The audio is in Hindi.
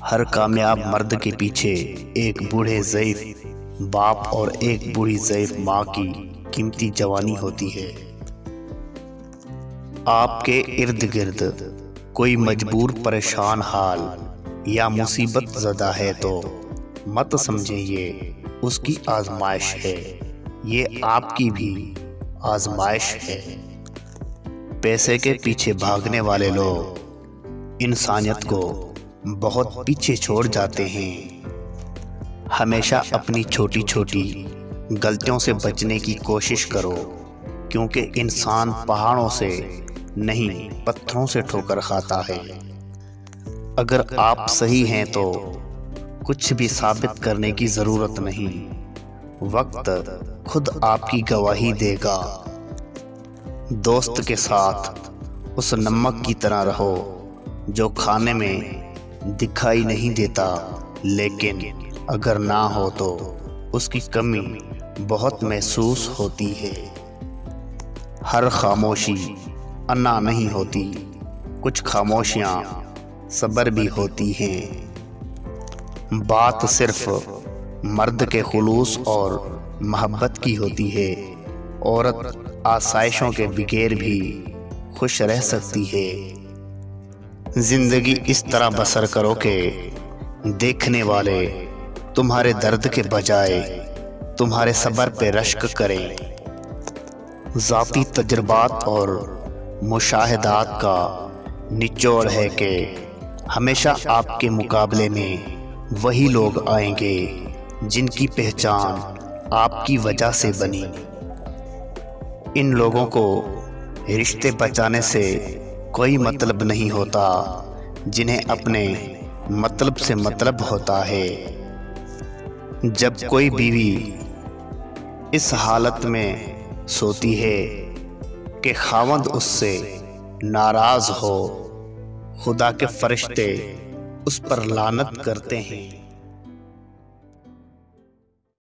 हर कामयाब मर्द के पीछे एक बूढ़े ज़ईफ़ बाप और एक बूढ़ी ज़ईफ़ माँ की कीमती जवानी होती है। आपके इर्द गिर्द कोई मजबूर परेशान हाल या मुसीबत ज़दा है तो मत समझें ये उसकी आजमाइश है, ये आपकी भी आजमाइश है। पैसे के पीछे भागने वाले लोग इंसानियत को बहुत पीछे छोड़ जाते हैं। हमेशा अपनी छोटी छोटी गलतियों से बचने की कोशिश करो, क्योंकि इंसान पहाड़ों से नहीं पत्थरों से ठोकर खाता है। अगर आप सही हैं तो कुछ भी साबित करने की ज़रूरत नहीं, वक्त खुद आपकी गवाही देगा। दोस्त के साथ उस नमक की तरह रहो जो खाने में दिखाई नहीं देता, लेकिन अगर ना हो तो उसकी कमी बहुत महसूस होती है। हर खामोशी अन्ना नहीं होती, कुछ खामोशियाँ सब्र भी होती हैं। बात सिर्फ मर्द के खुलूस और मोहब्बत की होती है। औरत आसाइशों के बगैर भी खुश रह सकती है। जिंदगी इस तरह बसर करो कि देखने वाले तुम्हारे दर्द के बजाय तुम्हारे सब्र पे रश्क करें। ज़ाती तजुर्बात और मुशाहिदात का निचोड़ है कि हमेशा आपके मुकाबले में वही लोग आएंगे जिनकी पहचान आपकी वजह से बनी। इन लोगों को रिश्ते बचाने से कोई मतलब नहीं होता, जिन्हें अपने मतलब से मतलब होता है। जब कोई बीवी इस हालत में सोती है कि खावंद उससे नाराज़ हो, खुदा के फरिश्ते उस पर लानत करते हैं।